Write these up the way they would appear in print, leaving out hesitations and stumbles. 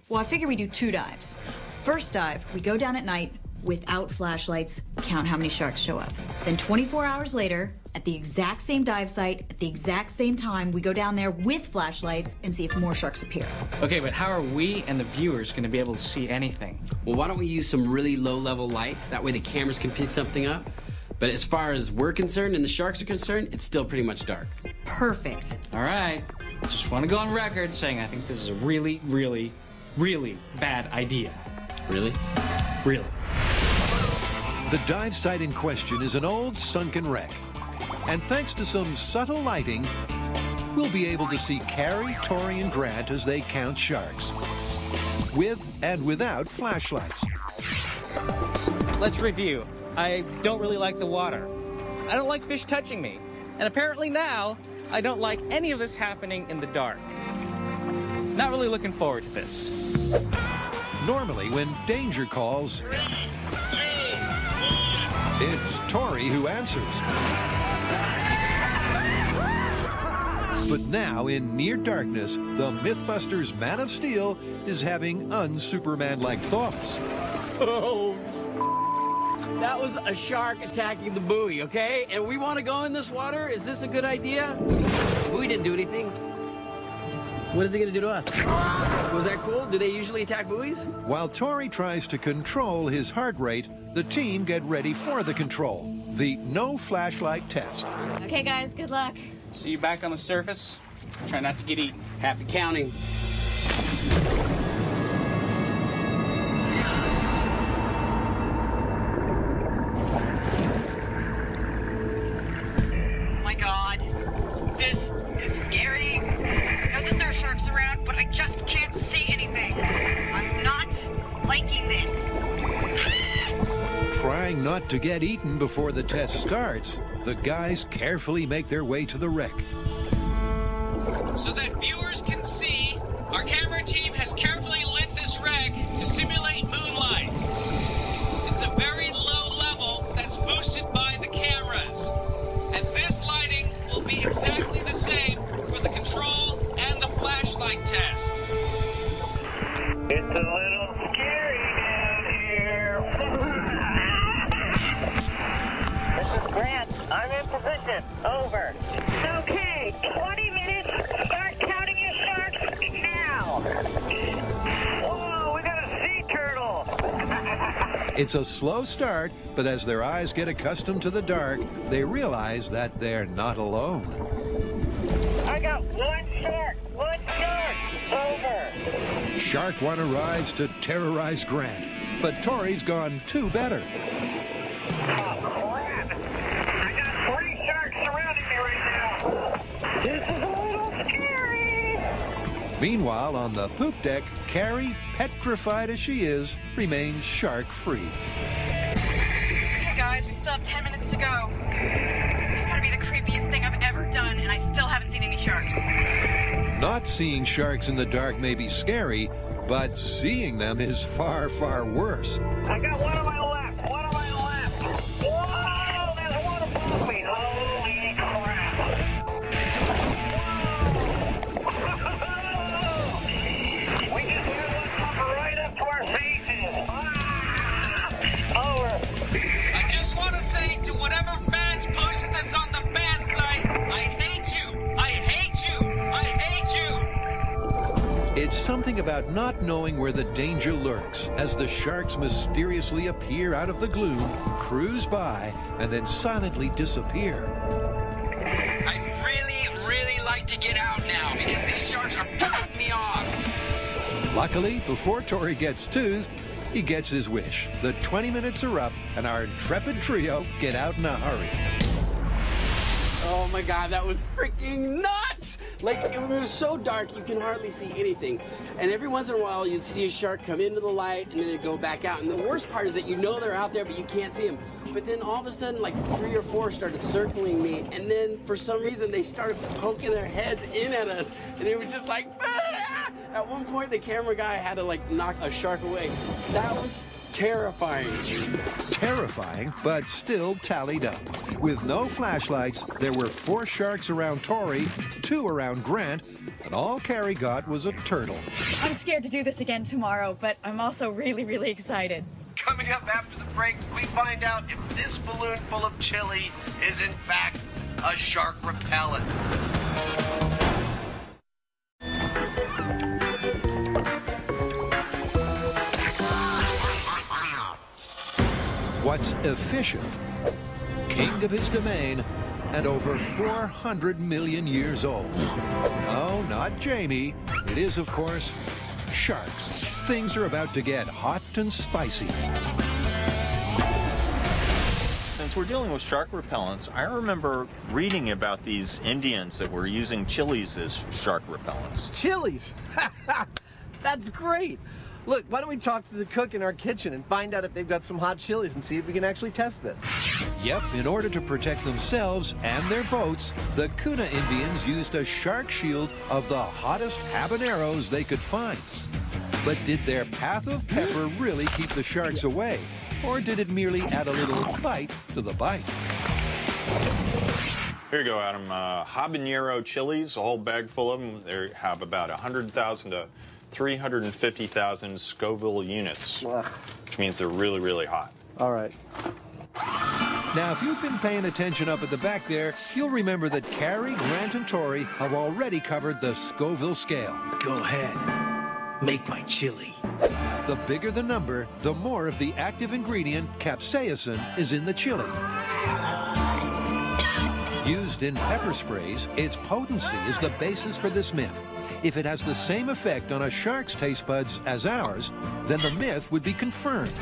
Well, I figure we do 2 dives. First dive, we go down at night without flashlights, count how many sharks show up. Then 24 hours later, at the exact same dive site, at the exact same time, we go down there with flashlights and see if more sharks appear. Okay, but how are we and the viewers going to be able to see anything? Well, why don't we use some really low-level lights? That way the cameras can pick something up. But as far as we're concerned and the sharks are concerned, it's still pretty much dark. Perfect. All right. Just want to go on record saying I think this is a really, really, really bad idea. Really? Really. The dive site in question is an old sunken wreck. And thanks to some subtle lighting, we'll be able to see Carrie, Tori, and Grant as they count sharks. With and without flashlights. Let's review. I don't really like the water. I don't like fish touching me. And apparently now, I don't like any of this happening in the dark. Not really looking forward to this. Normally, when danger calls, it's Tori who answers. But now, in near darkness, the Mythbusters Man of Steel is having un-Superman-like thoughts. Oh, that was a shark attacking the buoy, okay? And we want to go in this water? Is this a good idea? The buoy didn't do anything. What is it going to do to us? Was that cool? Do they usually attack buoys? While Tori tries to control his heart rate, the team get ready for the control, the no flashlight test. Okay, guys, good luck. See you back on the surface. Try not to get eaten. Happy counting. Oh my God, this is scary. I know that there are sharks around, but I just can't see anything. I'm not liking this. Trying not to get eaten before the test starts, the guys carefully make their way to the wreck. So that viewers can see, our camera team has carefully lit this wreck to simulate moonlight. It's a very low level that's boosted by the cameras. And this lighting will be exactly the same for the control and the flashlight test. It's a little scary down here. This is Grant. I'm in position. Over. Okay, 20 minutes. Start counting your sharks now. Whoa, we got a sea turtle. It's a slow start, but as their eyes get accustomed to the dark, they realize that they're not alone. I got one shark. One shark. Over. Shark One arrives to terrorize Grant, but Tori's gone 2 better. Oh, crap. I got 3 sharks surrounding me right now. This is a little scary. Meanwhile, on the poop deck, Carrie, petrified as she is, remains shark-free. Okay, guys, we still have 10 minutes to go. This has got to be the creepiest thing I've ever done, and I still haven't seen any sharks. Not seeing sharks in the dark may be scary, but seeing them is far, far worse. I got one on my left. One on my left. Whoa, there's one above me. Holy crap. Whoa. We just had one come right up to our faces. Ah. Over. I just want to say to whatever fans posted this on the fan site, I hate you! I hate you! I hate you! It's something about not knowing where the danger lurks as the sharks mysteriously appear out of the gloom, cruise by, and then silently disappear. I'd really, really like to get out now because these sharks are pissing me off. Luckily, before Tori gets toothed, he gets his wish. The 20 minutes are up, and our intrepid trio get out in a hurry. Oh my God, that was freaking nuts! Like, it was so dark you can hardly see anything. And every once in a while you'd see a shark come into the light and then it'd go back out. And the worst part is that you know they're out there, but you can't see them. But then all of a sudden, like 3 or 4 started circling me, and then for some reason they started poking their heads in at us, and it was just like, ah! At one point the camera guy had to like knock a shark away. That was terrifying. Terrifying, but still tallied up. With no flashlights, there were 4 sharks around Tori, 2 around Grant, and all Carrie got was a turtle. I'm scared to do this again tomorrow, but I'm also really, really excited. Coming up after the break, we find out if this balloon full of chili is in fact a shark repellent. What's efficient, king of his domain, and over 400 million years old? No, not Jamie. It is, of course, sharks. Things are about to get hot and spicy. Since we're dealing with shark repellents, I remember reading about these Indians that were using chilies as shark repellents. Chilies? That's great. Look, why don't we talk to the cook in our kitchen and find out if they've got some hot chilies and see if we can actually test this. Yep, in order to protect themselves and their boats, the Kuna Indians used a shark shield of the hottest habaneros they could find. But did their path of pepper really keep the sharks away? Or did it merely add a little bite to the bite? Here you go, Adam. Habanero chilies, a whole bag full of them. They have about 100,000 to 350,000 Scoville units, which means they're really, really hot. All right. Now, if you've been paying attention up at the back there, you'll remember that Carrie, Grant, and Tori have already covered the Scoville scale. Go ahead. Make my chili. The bigger the number, the more of the active ingredient, capsaicin, is in the chili. Used in pepper sprays, its potency is the basis for this myth. If it has the same effect on a shark's taste buds as ours, then the myth would be confirmed.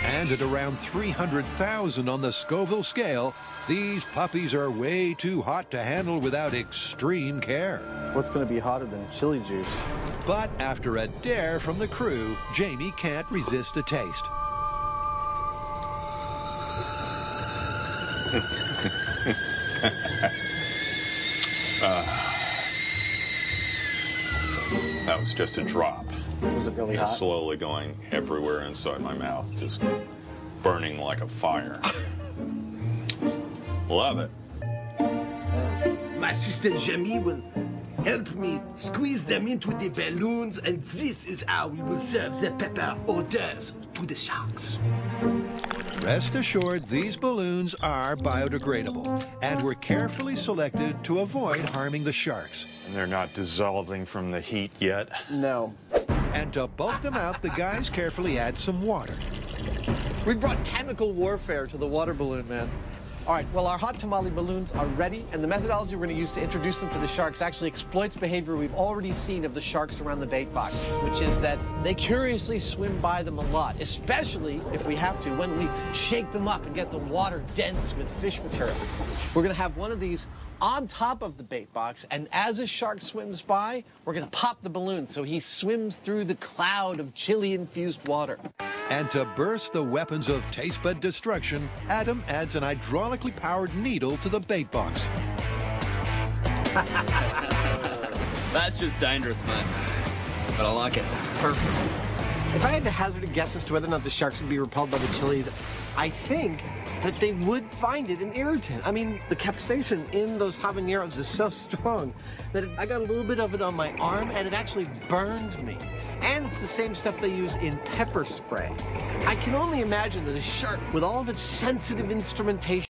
And at around 300,000 on the Scoville scale, these puppies are way too hot to handle without extreme care. What's going to be hotter than chili juice? But after a dare from the crew, Jamie can't resist a taste. That was just a drop. Was it really hot? Slowly going everywhere inside my mouth, just burning like a fire. Love it. My sister Jamie will help me squeeze them into the balloons, and this is how we will serve the pepper hors d'oeuvres to the sharks. Rest assured, these balloons are biodegradable and were carefully selected to avoid harming the sharks. And they're not dissolving from the heat yet? No. And to bulk them out, the guys carefully add some water. We brought chemical warfare to the water balloon, man. All right, well, our hot tamale balloons are ready, and the methodology we're going to use to introduce them to the sharks actually exploits behavior we've already seen of the sharks around the bait boxes, which is that they curiously swim by them a lot, especially if we have to, when we shake them up and get the water dense with fish material. We're going to have one of these on top of the bait box, and as a shark swims by, we're going to pop the balloon so he swims through the cloud of chili-infused water. And to burst the weapons of taste bud destruction, Adam adds an hydraulically powered needle to the bait box. That's just dangerous, man. But I like it. Perfect. If I had to hazard a guess as to whether or not the sharks would be repelled by the chilies, I think that they would find it an irritant. I mean, the capsaicin in those habaneros is so strong that I got a little bit of it on my arm, and it actually burned me. And it's the same stuff they use in pepper spray. I can only imagine that a shark, with all of its sensitive instrumentation,